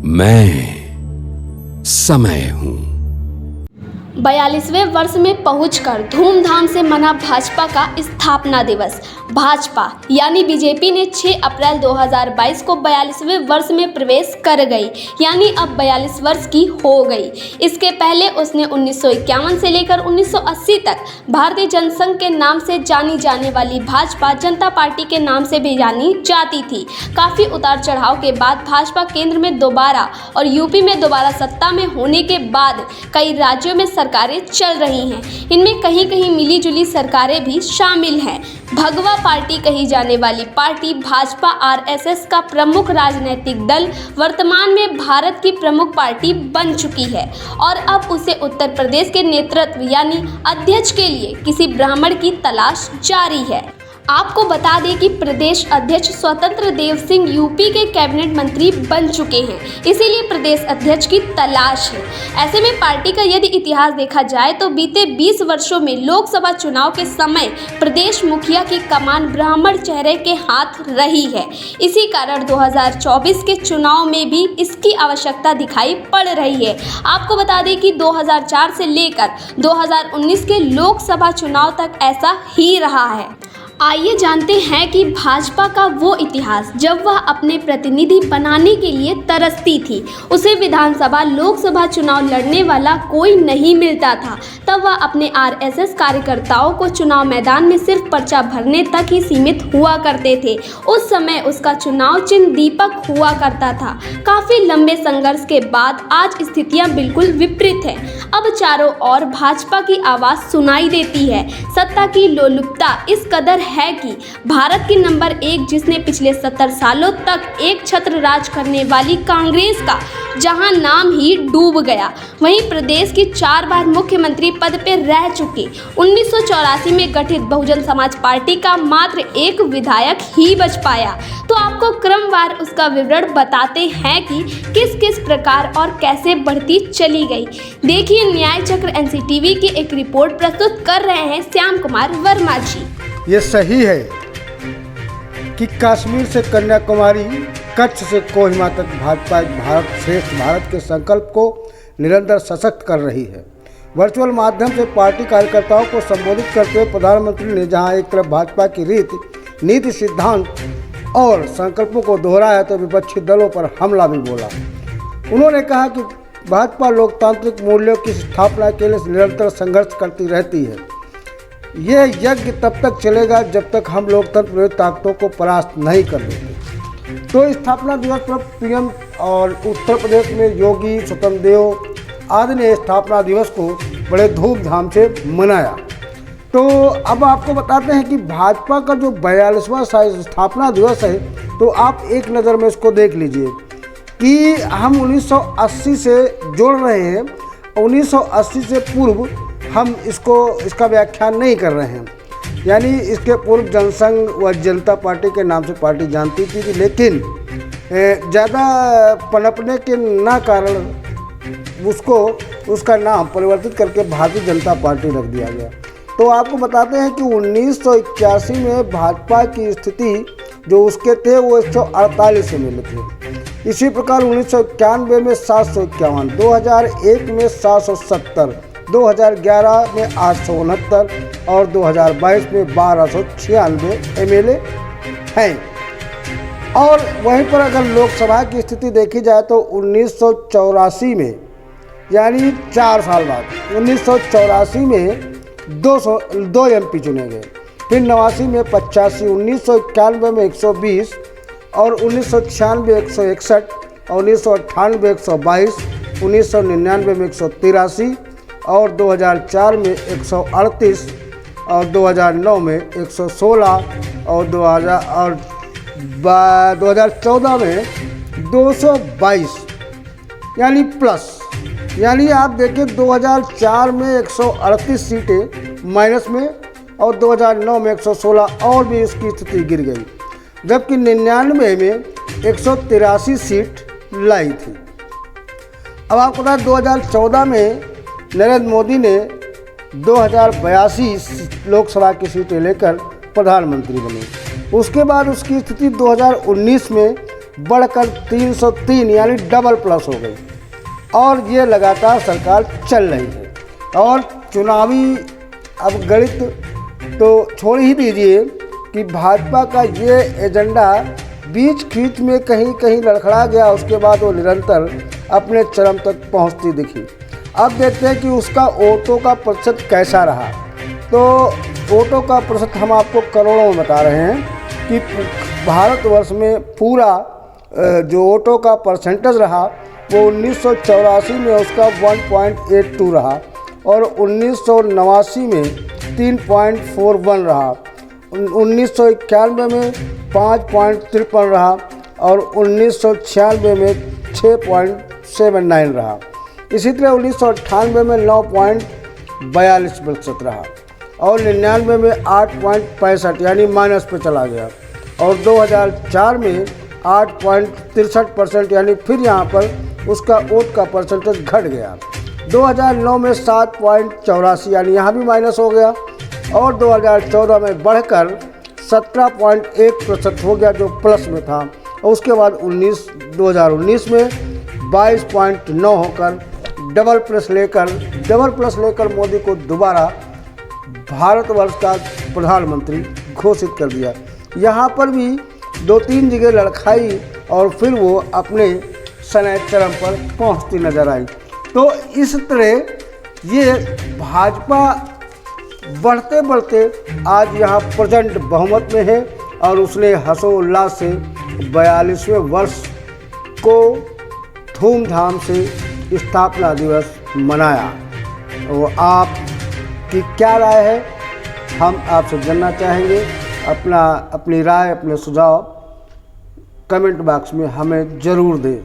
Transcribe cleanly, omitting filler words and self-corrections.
मैं समय हूं। 42वें वर्ष में पहुंचकर धूमधाम से मना भाजपा का स्थापना दिवस। भाजपा यानी बीजेपी ने 6 अप्रैल 2022 को 42वें वर्ष में प्रवेश कर गई, यानी अब 42 वर्ष की हो गई। इसके पहले उसने 1951 से लेकर 1980 तक भारतीय जनसंघ के नाम से जानी जाने वाली भाजपा जनता पार्टी के नाम से भी जानी जाती थी। काफ़ी उतार चढ़ाव के बाद भाजपा केंद्र में दोबारा और यूपी में दोबारा सत्ता में होने के बाद कई राज्यों में सरकारें चल रही हैं। इनमें कहीं कहीं मिलीजुली सरकारें भी शामिल हैं। भगवा पार्टी कही जाने वाली पार्टी भाजपा आरएसएस का प्रमुख राजनीतिक दल वर्तमान में भारत की प्रमुख पार्टी बन चुकी है और अब उसे उत्तर प्रदेश के नेतृत्व यानी अध्यक्ष के लिए किसी ब्राह्मण की तलाश जारी है। आपको बता दें कि प्रदेश अध्यक्ष स्वतंत्र देव सिंह यूपी के कैबिनेट मंत्री बन चुके हैं, इसीलिए प्रदेश अध्यक्ष की तलाश है। ऐसे में पार्टी का यदि इतिहास देखा जाए तो बीते 20 वर्षों में लोकसभा चुनाव के समय प्रदेश मुखिया की कमान ब्राह्मण चेहरे के हाथ रही है। इसी कारण 2024 के चुनाव में भी इसकी आवश्यकता दिखाई पड़ रही है। आपको बता दें कि 2004 से लेकर 2019 के लोकसभा चुनाव तक ऐसा ही रहा है। आइए जानते हैं कि भाजपा का वो इतिहास जब वह अपने प्रतिनिधि बनाने के लिए तरसती थी। उसे विधानसभा लोकसभा चुनाव लड़ने वाला कोई नहीं मिलता था। तब वह अपने आरएसएस कार्यकर्ताओं को चुनाव मैदान में सिर्फ पर्चा भरने तक ही सीमित हुआ करते थे। उस समय उसका चुनाव चिन्ह दीपक हुआ करता था। काफ़ी लंबे संघर्ष के बाद आज स्थितियां बिल्कुल विपरीत है। अब चारों ओर भाजपा की आवाज़ सुनाई देती है। सत्ता की लोलुपता इस कदर है कि भारत की नंबर 1 जिसने पिछले 70 सालों तक एक छत्र राज करने वाली कांग्रेस का जहां नाम ही डूब गया, वहीं प्रदेश की 4 बार मुख्यमंत्री पद पर रह चुकी 1984 में गठित बहुजन समाज पार्टी का मात्र एक विधायक ही बच पाया। तो आपको क्रमवार उसका विवरण बताते हैं कि किस किस प्रकार और कैसे बढ़ती चली गई। देखिए, न्याय चक्र एनसीटीवी की एक रिपोर्ट प्रस्तुत कर रहे हैं श्याम कुमार वर्मा जी। ये सही है कि कश्मीर से कन्याकुमारी, कच्छ से कोहिमा तक भाजपा भारत श्रेष्ठ भारत के संकल्प को निरंतर सशक्त कर रही है। वर्चुअल माध्यम से पार्टी कार्यकर्ताओं को संबोधित करते हुए प्रधानमंत्री ने जहां एक तरफ भाजपा की नीति, सिद्धांत और संकल्पों को दोहराया तो विपक्षी दलों पर हमला भी बोला। उन्होंने कहा कि भाजपा लोकतांत्रिक मूल्यों की स्थापना के लिए निरंतर संघर्ष करती रहती है। ये यज्ञ तब तक चलेगा जब तक हम लोकतंत्र विरोधी ताकतों को परास्त नहीं कर देते। तो स्थापना दिवस पर पीएम और उत्तर प्रदेश में योगी, स्वतंत्र देव आदि ने स्थापना दिवस को बड़े धूमधाम से मनाया। तो अब आपको बताते हैं कि भाजपा का जो 42वां स्थापना दिवस है, तो आप एक नज़र में इसको देख लीजिए कि हम 1980 से जोड़ रहे हैं। 1980 से पूर्व हम इसका व्याख्यान नहीं कर रहे हैं, यानी इसके पूर्व जनसंघ व जनता पार्टी के नाम से पार्टी जानती थी, लेकिन ज़्यादा पनपने के ना कारण उसका नाम परिवर्तित करके भारतीय जनता पार्टी रख दिया गया। तो आपको बताते हैं कि 1981 में भाजपा की स्थिति जो उसके थे वो 148 मिले थे। इसी प्रकार 1991 में 751, 2001 में 770, 2011 में 869 और 2022 में 1296 MLA हैं। और वहीं पर अगर लोकसभा की स्थिति देखी जाए तो 1984 में, यानी 4 साल बाद 1984 में 202 MP चुने गए। फिर 89 में 85, 1991 में 120 और 1996 161 और 1998 122, 1999 में 183 और 2004 में 138 और 2009 में 116 और 2014 में 222, यानी प्लस। यानी आप देखिए 2004 में 138 सीटें माइनस में और 2009 में 116 और भी इसकी स्थिति गिर गई, जबकि 99 में 183 सीट लाई थी। अब आपको बता 2014 में नरेंद्र मोदी ने 2082 लोकसभा की सीटें लेकर प्रधानमंत्री बने। उसके बाद उसकी स्थिति 2019 में बढ़कर 303 यानी डबल प्लस हो गई और ये लगातार सरकार चल रही है। और चुनावी अब गणित तो छोड़ ही दीजिए कि भाजपा का ये एजेंडा बीच खींच में कहीं कहीं लड़खड़ा गया, उसके बाद वो निरंतर अपने चरम तक पहुंचती दिखी। अब देखते हैं कि उसका वोटों का प्रतिशत कैसा रहा। तो वोटों का प्रतिशत हम आपको करोड़ों में बता रहे हैं कि भारतवर्ष में पूरा जो वोटों का परसेंटेज रहा वो 1984 में उसका 1.82 रहा और 1989 में 3.41 रहा, 1991 में 5.53 रहा और 1996 में 6.79 रहा। इसी तरह 1998 में 9.42% रहा और 99 में 8.65 यानी माइनस पे चला गया और 2004 में 8.63% यानी फिर यहाँ पर उसका वोट का परसेंटेज घट गया। 2009 में 7.84 यानी यहाँ भी माइनस हो गया और 2014 में बढ़कर 17.1% हो गया जो प्लस में था और उसके बाद 2019 में 22.9 होकर डबल प्लस लेकर मोदी को दोबारा भारतवर्ष का प्रधानमंत्री घोषित कर दिया। यहाँ पर भी 2-3 जगह लड़खाई और फिर वो अपने सनह चरम पर पहुँचती नजर आई। तो इस तरह ये भाजपा बढ़ते बढ़ते आज यहाँ प्रचंड बहुमत में है और उसने हर्षोल्लास से 42वें वर्ष को धूमधाम से स्थापना दिवस मनाया। वो आपकी क्या राय है हम आपसे जानना चाहेंगे। अपनी राय, अपने सुझाव कमेंट बॉक्स में हमें ज़रूर दें।